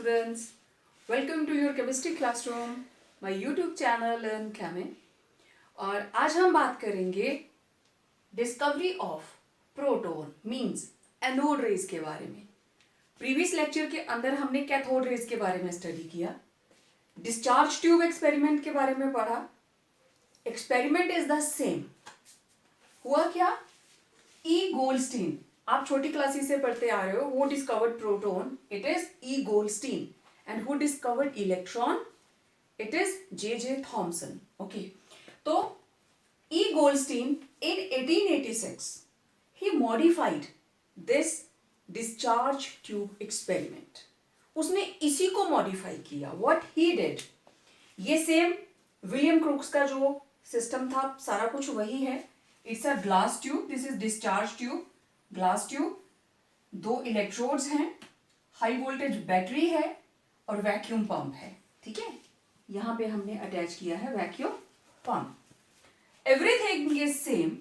students, welcome to your chemistry classroom, my YouTube channel Learn Chemi। और आज हम बात करेंगे discovery of proton means anode rays के बारे में। प्रीवियस लेक्चर के अंदर हमने कैथोड रेज के बारे में स्टडी किया, डिस्चार्ज ट्यूब एक्सपेरिमेंट के बारे में पढ़ा। Experiment is the same. हुआ क्या? ई गोल्डस्टीन, आप छोटी क्लासेस से पढ़ते आ रहे हो, वो discovered proton, it is E Goldstein, and who discovered electron, it is J Thomson. Okay, तो E Goldstein in 1886 he modified this discharge tube experiment। उसने इसी को मॉडिफाई किया। what he did, ये सेम विलियम क्रूक्स का जो system था सारा कुछ वही है। It's a glass tube, this is discharge tube, glass tube, दो इलेक्ट्रोड्स हैं, हाई वोल्टेज बैटरी है और वैक्यूम पंप है। ठीक है, यहां पे हमने अटैच किया है vacuum pump. Everything is same.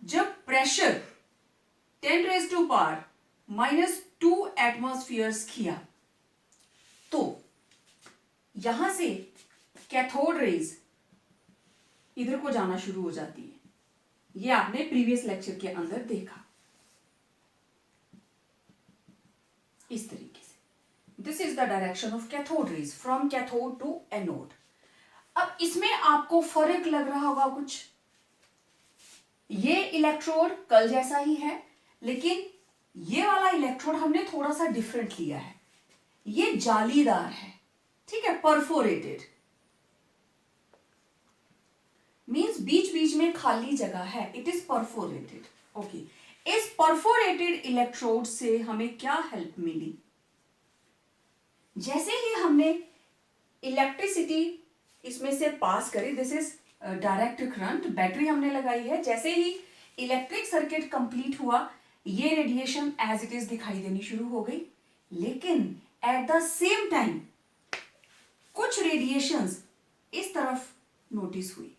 जब प्रेशर 10⁻⁻² एटमॉस्फेयर्स किया तो यहां से कैथोड रेज इधर को जाना शुरू हो जाती है। ये आपने प्रीवियस लेक्चर के अंदर देखा इस तरीके से। This is the direction of cathode rays from cathode to anode. अब इसमें आपको फर्क लग रहा होगा कुछ। ये इलेक्ट्रोड कल जैसा ही है, लेकिन ये वाला इलेक्ट्रोड हमने थोड़ा सा डिफरेंट लिया है। ये जालीदार है, ठीक है, परफोरेटेड मीन्स बीच बीच में खाली जगह है, इट इज परफोरेटेड। ओके, इस परफोरेटेड इलेक्ट्रोड से हमें क्या हेल्प मिली? जैसे ही हमने इलेक्ट्रिसिटी इसमें से पास करी, this is direct current, battery हमने लगाई है, जैसे ही इलेक्ट्रिक सर्किट कंप्लीट हुआ, ये रेडिएशन एज इट इज दिखाई देनी शुरू हो गई। लेकिन एट द सेम टाइम कुछ रेडिएशंस इस तरफ नोटिस हुई।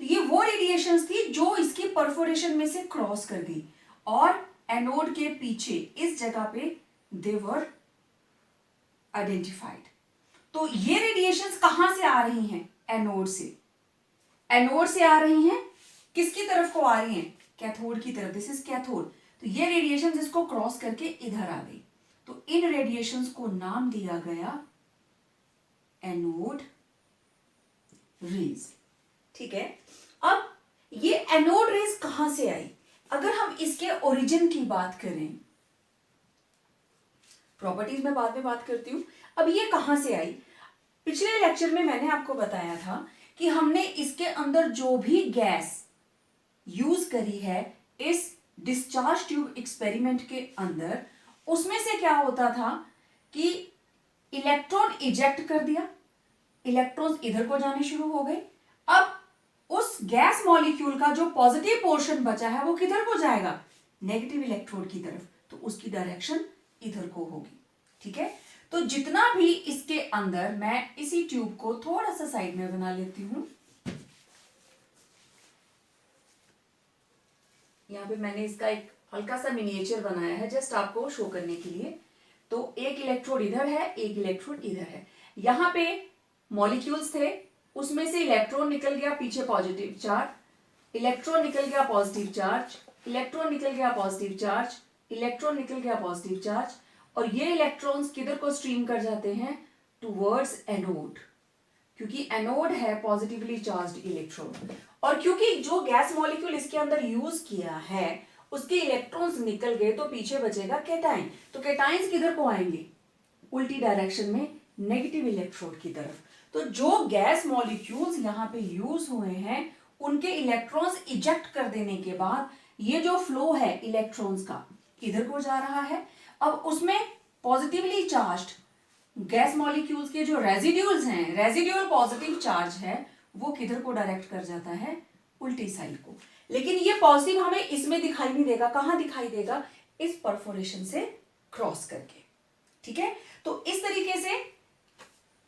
तो ये वो रेडिएशंस थी जो इसकी परफोरेशन में से क्रॉस कर गई और एनोड के पीछे इस जगह पे दे वर आइडेंटिफाइड। तो ये रेडिएशंस कहां से आ रही हैं? एनोड से। एनोड से आ रही हैं, किसकी तरफ को आ रही हैं? कैथोड की तरफ। This is cathode. तो ये रेडिएशंस इसको क्रॉस करके इधर आ गई। तो इन रेडिएशंस को नाम दिया गया एनोड रेज। ठीक है, अब ये एनोड रेज कहां से आई? अगर हम इसके ओरिजिन की बात करें, प्रॉपर्टीज में बाद में बात करती हूं, अब ये कहां से आई? पिछले लेक्चर में मैंने आपको बताया था कि हमने इसके अंदर जो भी गैस यूज करी है इस डिस्चार्ज ट्यूब एक्सपेरिमेंट के अंदर, उसमें से क्या होता था कि इलेक्ट्रॉन इजेक्ट कर दिया, इलेक्ट्रॉन्स इधर को जाने शुरू हो गए। अब उस गैस मॉलिक्यूल का जो पॉजिटिव पोर्शन बचा है वो किधर को जाएगा? नेगेटिव इलेक्ट्रोड की तरफ। तो उसकी डायरेक्शन इधर को होगी। ठीक है, तो जितना भी इसके अंदर, मैं इसी ट्यूब को थोड़ा सा साइड में बना लेती हूं। यहां पे मैंने इसका एक हल्का सा मिनिएचर बनाया है जस्ट आपको शो करने के लिए। तो एक इलेक्ट्रोड इधर है, एक इलेक्ट्रोड इधर है। यहां पे मॉलिक्यूल्स थे, उसमें से इलेक्ट्रॉन निकल गया पीछे पॉजिटिव चार्ज, इलेक्ट्रॉन निकल गया पॉजिटिव चार्ज, इलेक्ट्रॉन निकल गया पॉजिटिव चार्ज, इलेक्ट्रॉन निकल गया पॉजिटिव चार्ज, और ये इलेक्ट्रॉन्स किधर को स्ट्रीम कर जाते हैं? टुवर्ड्स एनोड, क्योंकि एनोड है पॉजिटिवली चार्ज्ड इलेक्ट्रोड। और क्योंकि जो गैस मॉलिक्यूल इसके अंदर यूज किया है उसके इलेक्ट्रॉन्स निकल गए, तो पीछे बचेगा केटाइन। तो केटाइन्स किधर को आएंगे? उल्टी डायरेक्शन में, नेगेटिव इलेक्ट्रोड की तरफ। तो जो गैस मॉलिक्यूल्स यहां पे यूज हुए हैं उनके इलेक्ट्रॉन्स इजेक्ट कर देने के बाद ये जो फ्लो है इलेक्ट्रॉन्स का इधर को जा रहा है। अब उसमें पॉजिटिवली चार्ज्ड गैस मॉलिक्यूल्स के जो रेजिड्यूल्स हैं, रेजिड्यूल पॉजिटिव चार्ज है, वो किधर को डायरेक्ट कर जाता है? उल्टी साइड को। लेकिन ये पॉजिटिव हमें इसमें दिखाई नहीं देगा। कहां दिखाई देगा? इस परफोरेशन से क्रॉस करके। ठीक है, तो इस तरीके से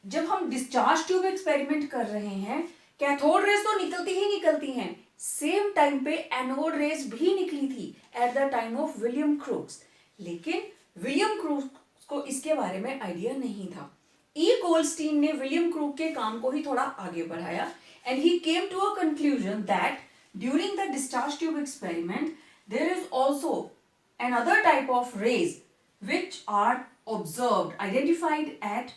जब हम डिस्चार्ज ट्यूब एक्सपेरिमेंट कर रहे हैं, कैथोड रेज तो निकलती ही निकलती हैं, सेम टाइम पे एनोड रेज भी निकली थी at the time of William Crookes. लेकिन विलियम क्रूक को इसके बारे में आइडिया नहीं था। ई गोल्डस्टीन ने विलियम क्रूक के काम को ही थोड़ा आगे बढ़ाया and he came to a conclusion that during the discharge tube experiment there is also another type of rays which are observed identified at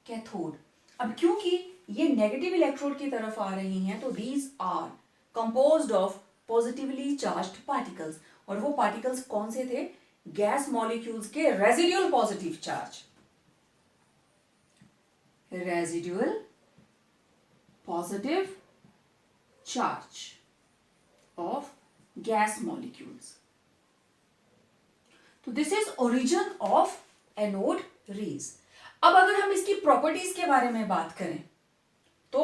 cathode। अब क्योंकि ये नेगेटिव इलेक्ट्रोड की तरफ आ रही हैं तो these are composed of positively charged particles, और वो पार्टिकल्स कौन से थे? गैस मॉलिक्यूल्स के residual positive charge, residual positive charge of gas molecules. तो this is origin of anode rays. अब अगर हम इसकी प्रॉपर्टीज के बारे में बात करें तो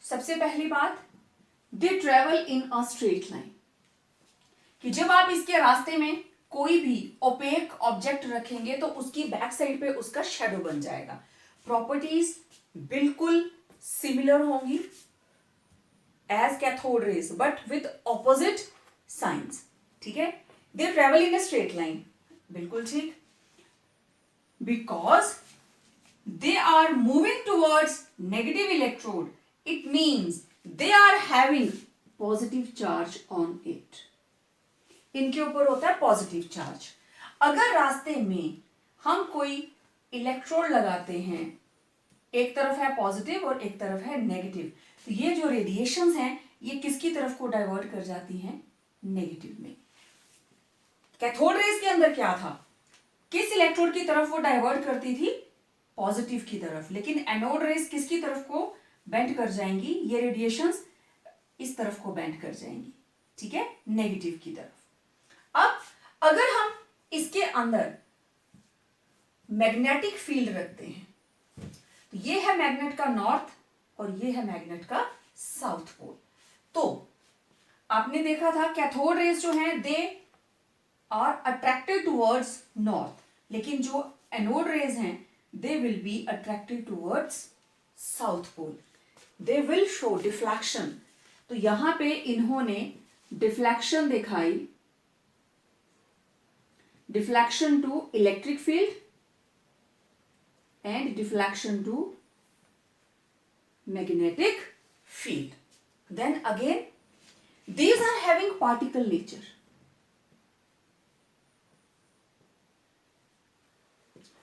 सबसे पहली बात, दे travel in a straight line, कि जब आप इसके रास्ते में कोई भी ओपेक ऑब्जेक्ट रखेंगे तो उसकी बैक साइड पे उसका शेडो बन जाएगा। प्रॉपर्टीज बिल्कुल सिमिलर होंगी as cathode rays but with opposite signs. ठीक है, they travel in a straight line, बिल्कुल ठीक, because they are moving towards negative electrode, it means they are having positive charge on it. इनके ऊपर होता है पॉजिटिव चार्ज। अगर रास्ते में हम कोई इलेक्ट्रोड लगाते हैं, एक तरफ है पॉजिटिव और एक तरफ है नेगेटिव, तो ये जो रेडिएशंस हैं ये किसकी तरफ को डाइवर्ट कर जाती हैं? नेगेटिव में। कैथोड रेज के अंदर क्या था? किस इलेक्ट्रोड की तरफ वो डाइवर्ट करती थी? पॉजिटिव की तरफ। लेकिन एनोड रेज किसकी तरफ को बेंड कर जाएंगी? ये रेडिएशंस इस तरफ को बेंड कर जाएंगी, ठीक है, नेगेटिव की तरफ। अब अगर हम इसके अंदर मैग्नेटिक फील्ड रखते हैं तो ये है मैग्नेट का नॉर्थ और ये है मैग्नेट का साउथ पोल। तो आपने देखा था कैथोड रेज जो हैं they are attracted towards north, लेकिन जो एनोड रेज हैं they will be attracted towards south pole, they will show deflection. तो यहां पे इन्होंने डिफ्लेक्शन दिखाई, deflection to electric field and deflection to magnetic field. Then again, these are having particle nature.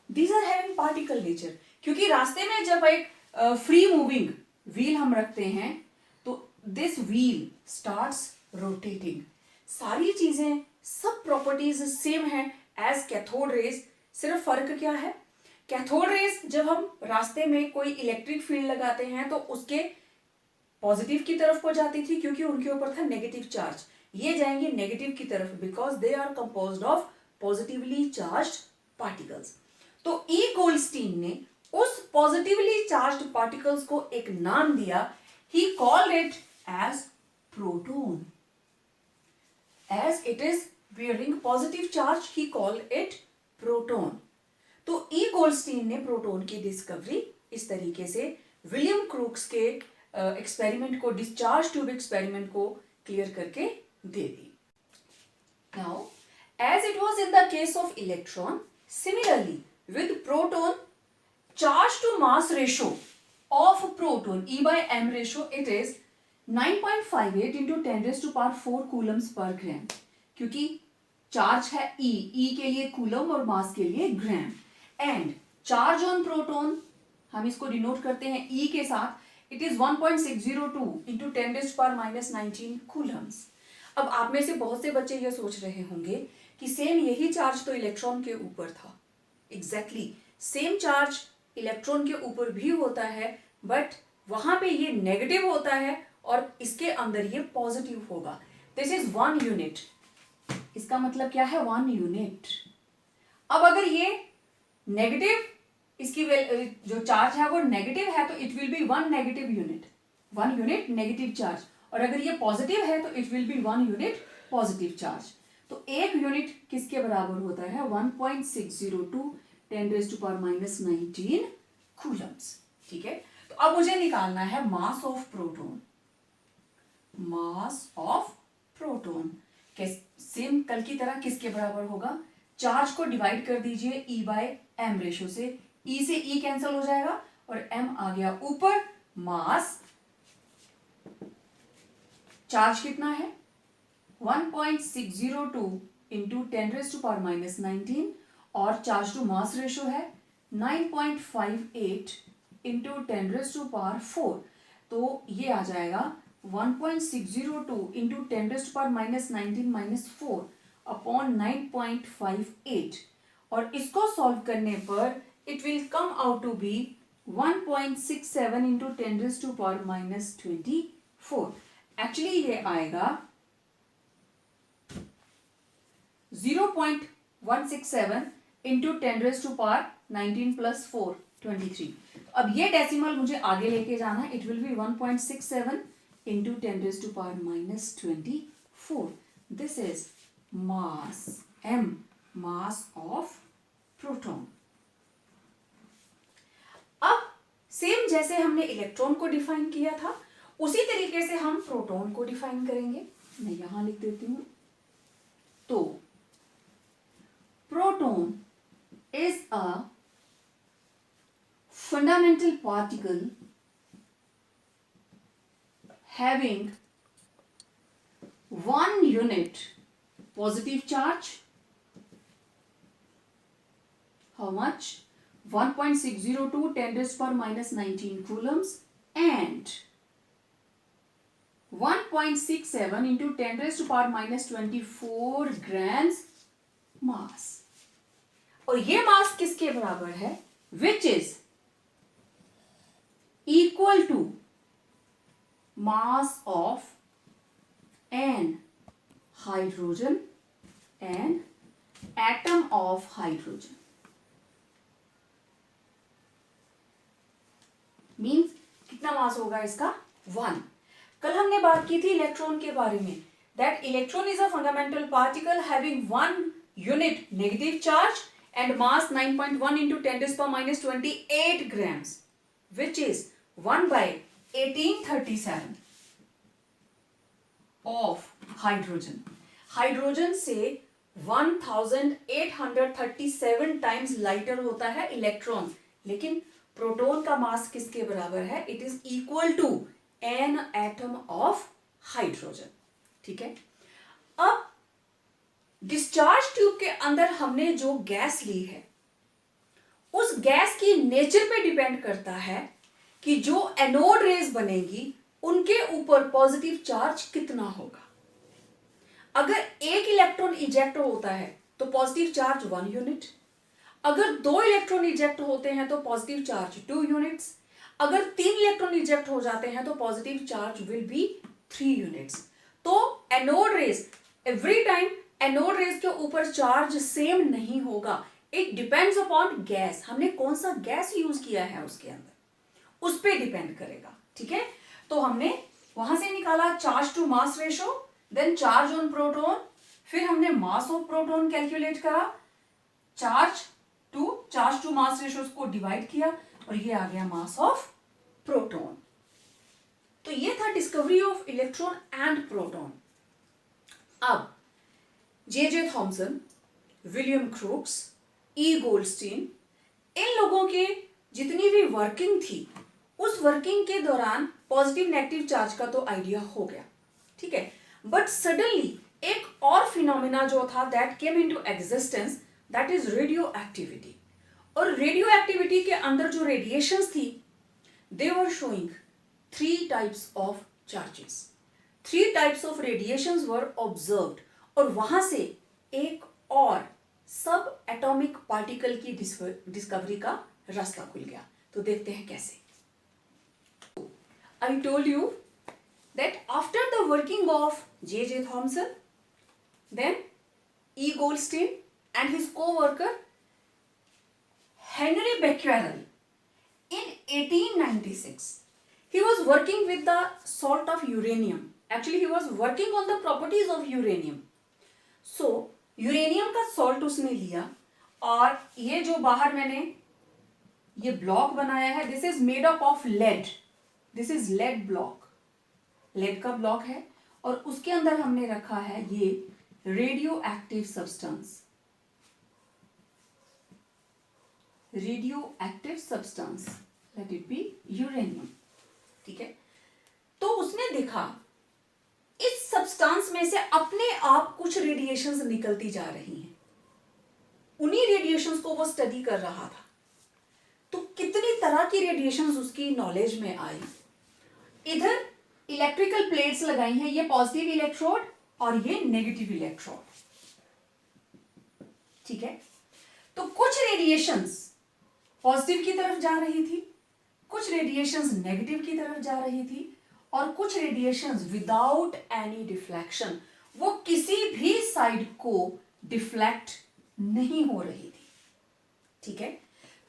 These are having particle nature क्योंकि रास्ते में जब एक फ्री मूविंग व्हील हम रखते हैं तो दिस व्हील स्टार्ट्स रोटेटिंग। सारी चीजें सब प्रॉपर्टीज सेम है एज कैथोड रेज, सिर्फ फर्क क्या है? कैथोड रेज जब हम रास्ते में कोई इलेक्ट्रिक फील्ड लगाते हैं तो उसके पॉजिटिव की तरफ को जाती थी क्योंकि उनके ऊपर था नेगेटिव चार्ज, ये जाएंगे नेगेटिव की तरफ because they are composed of positively charged particles. तो ई गोल्डस्टीन ने उस पॉजिटिवली चार्ज्ड पार्टिकल्स को एक नाम दिया, he called it as proton. As it is bearing positive charge he called it proton. तो ई गोल्डस्टीन ने प्रोटॉन की डिस्कवरी इस तरीके से विलियम क्रूक्स के एक्सपेरिमेंट को, डिस्चार्ज ट्यूब एक्सपेरिमेंट को क्लियर करके दे दी। Now as it was in the case of electron, similarly with proton, charge to mass ratio of proton E by m ratio it is 9.58 into 10⁴ Coulomb's पर ग्राम, क्योंकि charge है E के लिए coulomb और मास के लिए ग्राम। एंड चार्ज ऑन प्रोटॉन हम इसको डिनोट करते हैं E के साथ, इट इज 1.602 into 10⁻⁻19 कूलम्स। अब आप में से बहुत से बच्चे ये सोच रहे होंगे कि सेम यही चार्ज तो इलेक्ट्रॉन के ऊपर था। एग्जैक्टली सेम चार्ज इलेक्ट्रॉन के ऊपर भी होता है, बट वहां पे ये नेगेटिव होता है और इसके अंदर ये पॉजिटिव होगा। This is 1 unit. इसका मतलब क्या है? 1 यूनिट। अब अगर ये नेगेटिव, इसकी जो चार्ज है वो नेगेटिव है तो it will be 1 negative unit, 1 unit negative charge, और अगर ये पॉजिटिव है तो it will be 1 unit positive charge. तो 1 यूनिट किसके बराबर होता है? 1.602 10⁻⁻19 कूलम्स। ठीक है, तो अब मुझे निकालना है मास of proton. Mass of proton same कल की तरह किसके बराबर होगा? चार्ज को डिवाइड कर दीजिए E बाय एम रेशो से, E से E कैंसिल हो जाएगा और m आ गया ऊपर। मास, चार्ज कितना है 1.602 इंटू 10⁻⁻19 और चार्ज टू मास रेशो है 9.58 इंटू 10⁻⁴। तो ये आ जाएगा 1.602 इंटू 10⁻⁻19 -4 अपॉन 9.58 और इसको सॉल्व करने पर it will come out to be 1.67 into 10⁻⁻24। Actually ये आएगा 0.167 इंटू 10⁻⁻19 प्लस 4 23। अब ये डेसिमल मुझे आगे लेके जाना है, it will be 1.67 into 10⁻⁻24। This is mass m, mass of proton. अब सेम जैसे हमने इलेक्ट्रॉन को डिफाइन किया था उसी तरीके से हम प्रोटॉन को डिफाइन करेंगे। मैं यहां लिख देती हूं। तो proton is a fundamental particle having 1 unit positive charge. How much? 1.602 10⁻⁻19 coulombs and 1.67 into 10⁻⁻24 grams mass. और ये मास किसके बराबर है? Which is equal to mass of n hydrogen and atom of hydrogen. Means कितना मास होगा इसका? 1। कल हमने बात की थी इलेक्ट्रॉन के बारे में, that electron is a fundamental particle having 1 unit negative charge and mass 9.1 into 10⁻28 grams, which is 1 by 1837 of hydrogen. Hydrogen से 1837 टाइम्स लाइटर होता है इलेक्ट्रॉन, लेकिन प्रोटॉन का मास किसके बराबर है? It is equal to an atom of hydrogen. ठीक है। अब डिस्चार्ज ट्यूब के अंदर हमने जो गैस ली है उस गैस की नेचर पे डिपेंड करता है कि जो एनोड रेज बनेगी उनके ऊपर पॉजिटिव चार्ज कितना होगा। अगर एक इलेक्ट्रॉन इजेक्ट होता है तो पॉजिटिव चार्ज 1 यूनिट, अगर 2 इलेक्ट्रॉन इजेक्ट होते हैं तो पॉजिटिव चार्ज 2 यूनिट्स, अगर 3 इलेक्ट्रॉन इजेक्ट हो जाते हैं तो positive charge will be 3 units. तो anode rays every time anode rays के ऊपर चार्ज सेम नहीं होगा, इट डिपेंड्स अपॉन गैस। हमने कौन सा गैस यूज किया है उसके अंदर, उस पर डिपेंड करेगा। ठीक है। तो हमने वहां से निकाला charge to mass ratio, then charge on proton, फिर हमने मास ऑफ प्रोटॉन कैलकुलेट करा, चार्ज टू मास रेशो को डिवाइड किया और ये आ गया मास ऑफ प्रोटॉन। तो ये था discovery of electron and proton. अब J Thomson, William Crookes, E Goldstein, इन लोगों के जितनी भी वर्किंग थी उस वर्किंग के दौरान पॉजिटिव नेगेटिव चार्ज का तो आइडिया हो गया। ठीक है। बट सडनली एक और फिनोमिना जो था that came into existence, that is radioactivity. और रेडियो एक्टिविटी के अंदर जो रेडिएशंस थी they were showing 3 types of charges, 3 types of radiations were observed और वहां से एक और सब एटॉमिक पार्टिकल की डिस्कवरी का रास्ता खुल गया। तो देखते हैं कैसे। I told you that after the working of J Thomson, then E Goldstein and his co-worker Henry Becquerel in 1896, he was working with the salt of uranium. Actually, he was working on the properties of uranium. So, uranium का salt उसने लिया और ये जो बाहर मैंने ये block बनाया है, this is made up of lead, this is lead block, lead का ब्लॉक है और उसके अंदर हमने रखा है ये radioactive substance. Radioactive substance, let it be uranium. ठीक है, तो उसने देखा इस सब्सटेंस में से अपने आप कुछ रेडिएशंस निकलती जा रही हैं। उन्हीं रेडिएशंस को वो स्टडी कर रहा था। तो कितनी तरह की रेडिएशंस उसकी नॉलेज में आई। इधर इलेक्ट्रिकल प्लेट्स लगाई हैं, ये पॉजिटिव इलेक्ट्रोड और ये नेगेटिव इलेक्ट्रोड। ठीक है, तो कुछ रेडिएशंस पॉजिटिव की तरफ जा रही थी, कुछ रेडिएशंस नेगेटिव की तरफ जा रही थी, और कुछ रेडिएशंस विदाउट एनी डिफ्लेक्शन, वो किसी भी साइड को डिफ्लेक्ट नहीं हो रही थी। ठीक है,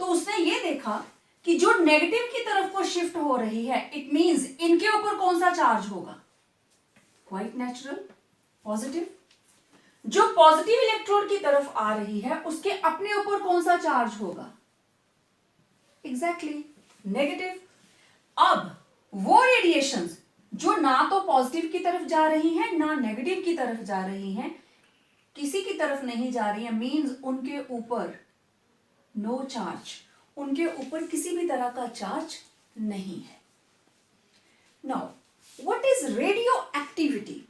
तो उसने ये देखा कि जो नेगेटिव की तरफ को शिफ्ट हो रही है, इट मींस इनके ऊपर कौन सा चार्ज होगा? Quite natural, positive. जो पॉजिटिव इलेक्ट्रोड की तरफ आ रही है, उसके अपने ऊपर कौन सा चार्ज होगा? Exactly negative. अब वो रेडिएशंस जो ना तो पॉजिटिव की तरफ जा रही हैं ना नेगेटिव की तरफ जा रही हैं, किसी की तरफ नहीं जा रही है, मींस उनके ऊपर नो चार्ज, उनके ऊपर किसी भी तरह का चार्ज नहीं है। Now what is radioactivity?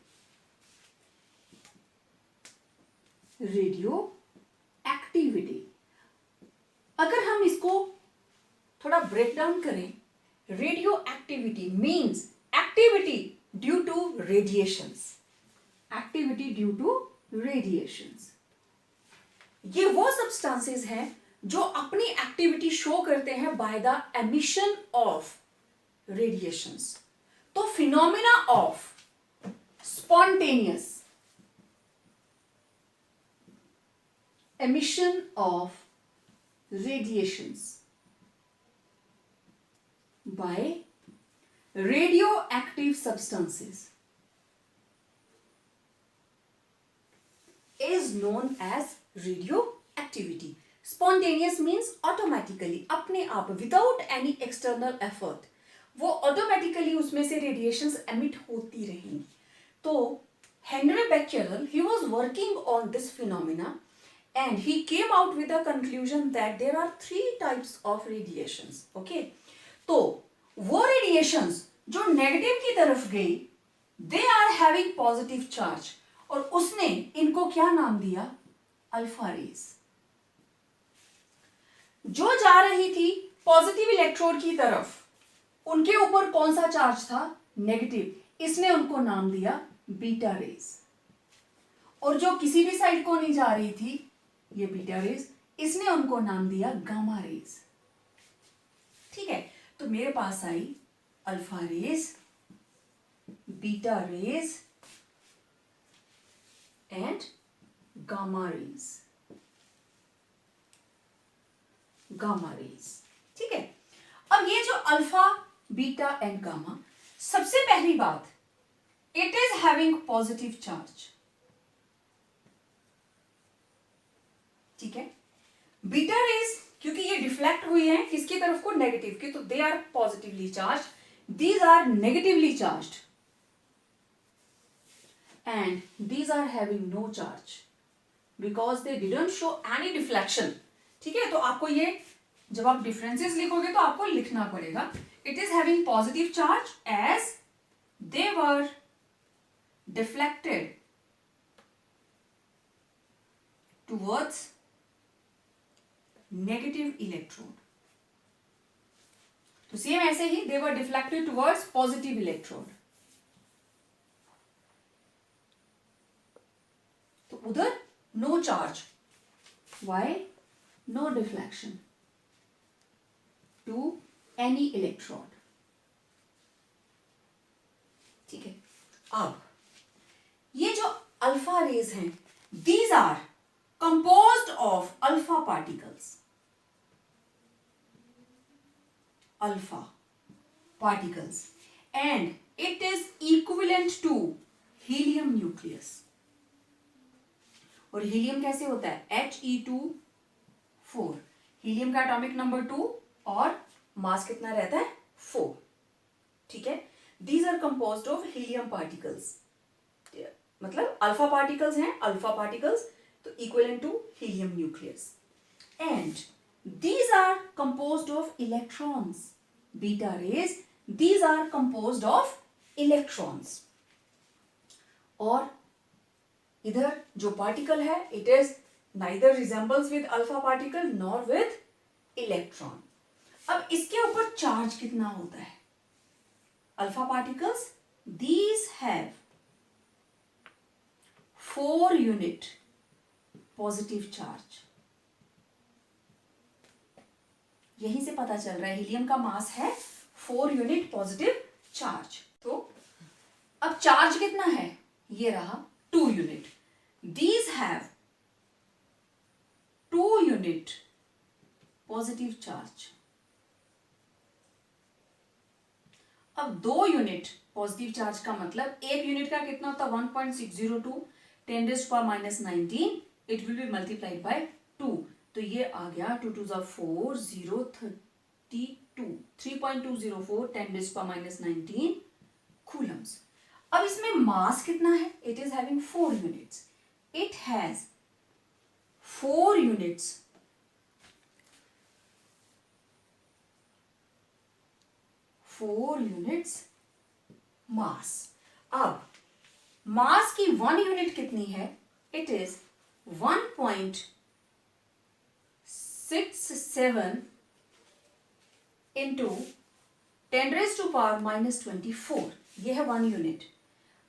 Radioactivity, अगर हम इसको थोड़ा ब्रेक डाउन करें, radioactivity means activity due to radiations, activity due to radiations. ये वो सब्सटेंसेस हैं जो अपनी एक्टिविटी शो करते हैं by the emission of radiations. तो phenomena of spontaneous emission of radiations by radioactive substances is known as radioactivity. Spontaneous means automatically, अपने आप, without any external effort, वो automatically उसमें से radiations emit होती रही। तो Henry Becquerel, he was working on this phenomena and he came out with a conclusion that there are 3 types of radiations. Okay, तो वो radiations जो negative की तरफ गई, they are having positive charge, और उसने इनको क्या नाम दिया? Alpha rays. जो जा रही थी पॉजिटिव इलेक्ट्रोड की तरफ, उनके ऊपर कौन सा चार्ज था? नेगेटिव। इसने उनको नाम दिया बीटा रेज। और जो किसी भी साइड को नहीं जा रही थी, ये बीटा रेज, इसने उनको नाम दिया गामा रेज। ठीक है, तो मेरे पास आई alpha rays, beta rays and gamma rays. Gamma rays, ठीक है। अब ये जो अल्फा, बीटा एंड गामा, सबसे पहली बात, it is having positive charge. ठीक है, बीटा रेज क्योंकि ये डिफ्लेक्ट हुई है किसकी तरफ को? नेगेटिव की, तो they are positively charge, these are negatively charge and these are having no charge because they didn't show any deflection. ठीक है, तो आपको ये जब आप डिफरेंसेस लिखोगे तो आपको लिखना पड़ेगा, it is having positive charge as they were deflected towards negative electrode. तो सेम ऐसे ही they were deflected towards positive electrode. तो उधर no charge, why? No deflection to any electrode. ठीक है, अब ये जो अल्फा रेज हैं, these are composed of alpha particles. Alpha particles and it is equivalent to helium nucleus. और helium कैसे होता है? He2 4। हीलियम का एटॉमिक नंबर 2 और मास कितना रहता है? 4। ठीक है, these are composed of helium particles, मतलब अल्फा पार्टिकल्स हैं, अल्फा पार्टिकल्स, तो equivalent to helium nucleus. And these are composed of electrons. Beta rays, these are composed of electrons. और इधर जो पार्टिकल है, it is neither resembles with alpha particle nor with electron. अब इसके ऊपर charge कितना होता है? Alpha particles, these have 4 unit positive charge. यहीं से पता चल रहा है हीलियम का मास है 4 यूनिट पॉजिटिव चार्ज. तो अब चार्ज कितना है? ये रहा 2 unit. These have 2 unit positive charge. अब 2 यूनिट पॉजिटिव चार्ज का मतलब 1 यूनिट का कितना होता है? 1.602 10⁻19. It will be multiplied by 2. तो ये आ गया 2 2 4 0 32 3.204 10⁻19 कूलम्स. अब इसमें मास कितना है? It is having 4 units. It has 4 units mass. अब मास की 1 यूनिट कितनी है? It is 1.67 into 10⁻⁻24. ये है 1 यूनिट.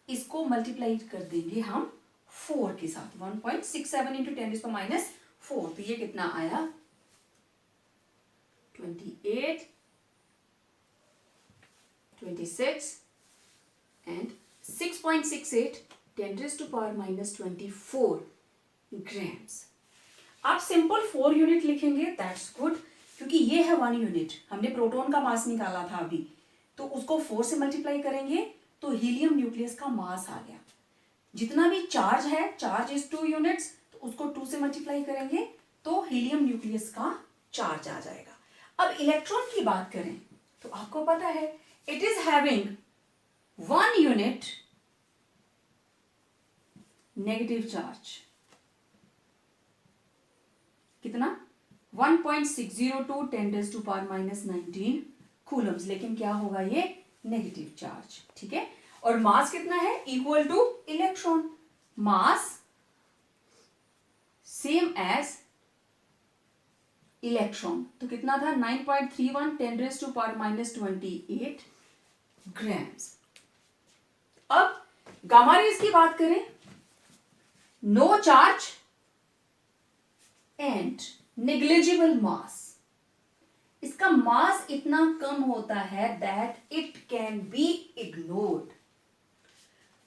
इसको मल्टीप्लाई कर देंगे हम 4 के साथ. 1.67 इंटू 10⁻⁻4. तो ये कितना आया? 28 26 and 6.68 10⁻⁻24 ग्राम्स. आप सिंपल 4 यूनिट लिखेंगे, दैट्स गुड, क्योंकि ये है 1 यूनिट. हमने प्रोटॉन का मास निकाला था अभी, तो उसको 4 से मल्टीप्लाई करेंगे तो हीलियम न्यूक्लियस का मास आ गया. जितना भी चार्ज है, चार्ज इज 2 यूनिट्स, तो उसको 2 से मल्टीप्लाई करेंगे तो हीलियम न्यूक्लियस का चार्ज आ जाएगा. अब इलेक्ट्रॉन की बात करें तो आपको पता है it is having 1 unit negative charge. कितना? 1.602 10⁻⁻19 कूलम्स. लेकिन क्या होगा? ये नेगेटिव चार्ज. ठीक है. और मास कितना है? Equal to electron. Mass same as electron. तो कितना था? 9.31 10⁻⁻28 ग्राम्स. अब गामा रेज की बात करें, no charge and negligible mass. इसका मास इतना कम होता है that it can be ignored.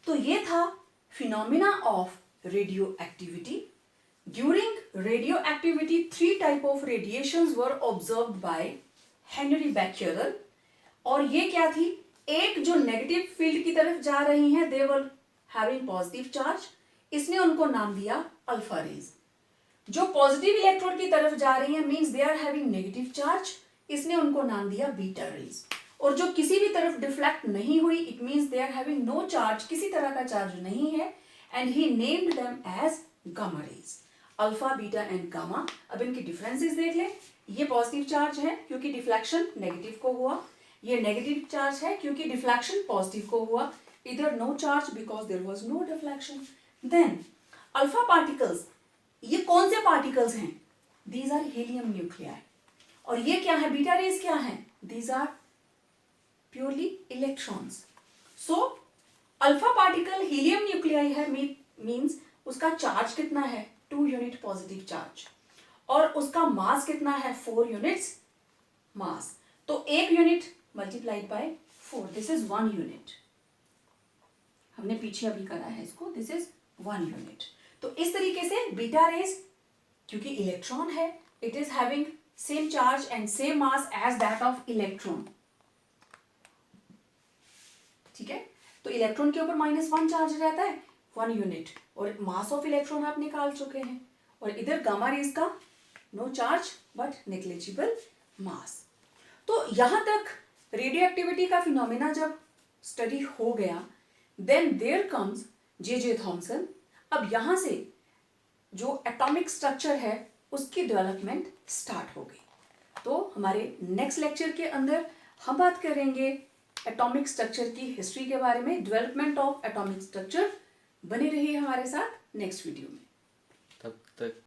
तो ये था phenomena of radioactivity. During radioactivity 3 type of radiations were observed by Henri Becquerel. और ये क्या थी? एक जो नेगेटिव फील्ड की तरफ जा रही हैं, they were having positive charge. इसने उनको नाम दिया अल्फा रेज. जो पॉजिटिव इलेक्ट्रोड की तरफ जा रही है means they are having negative charge. इसने उनको नाम दिया बीटा रेज. और जो किसी भी तरफ डिफ्लेक्ट नहीं हुई, it means they are having no charge, किसी तरह का चार्ज नहीं है, and he named them as gamma rays. Alpha, beta and gamma. अब इनके डिफरेंसेस देख लें. ये पॉजिटिव चार्ज है क्योंकि डिफ्लेक्शन नेगेटिव को हुआ. ये नेगेटिव चार्ज है क्योंकि डिफ्लेक्शन पॉजिटिव को हुआ. इधर no charge because there was no deflection. Then alpha particles, ये कौन से पार्टिकल्स हैं? These are helium nuclei. और ये क्या है? बीटा रेज क्या है? These are purely electrons. So alpha particle helium nuclei है, मींस उसका चार्ज कितना है? 2 यूनिट पॉजिटिव चार्ज. और उसका मास कितना है? 4 यूनिट्स मास. तो 1 unit multiplied by 4, this is 1 unit. हमने पीछे अभी करा है इसको. This is 1 unit. तो इस तरीके से बीटा रेज, क्योंकि इलेक्ट्रॉन है, it is having same charge and same mass as that of electron. ठीक है. तो इलेक्ट्रॉन के ऊपर -1 चार्ज रहता है, 1 यूनिट. और मास ऑफ इलेक्ट्रॉन आप निकाल चुके हैं. और इधर गामा रेज का no charge but negligible mass. तो यहां तक रेडियो एक्टिविटी का फिनोमिना जब स्टडी हो गया, then there comes J Thomson. अब यहां से जो एटॉमिक स्ट्रक्चर है उसकी डेवलपमेंट स्टार्ट हो गई। तो हमारे नेक्स्ट लेक्चर के अंदर हम बात करेंगे एटॉमिक स्ट्रक्चर की हिस्ट्री के बारे में, डेवलपमेंट ऑफ एटॉमिक स्ट्रक्चर। बने रहिए हमारे साथ नेक्स्ट वीडियो में। तब तक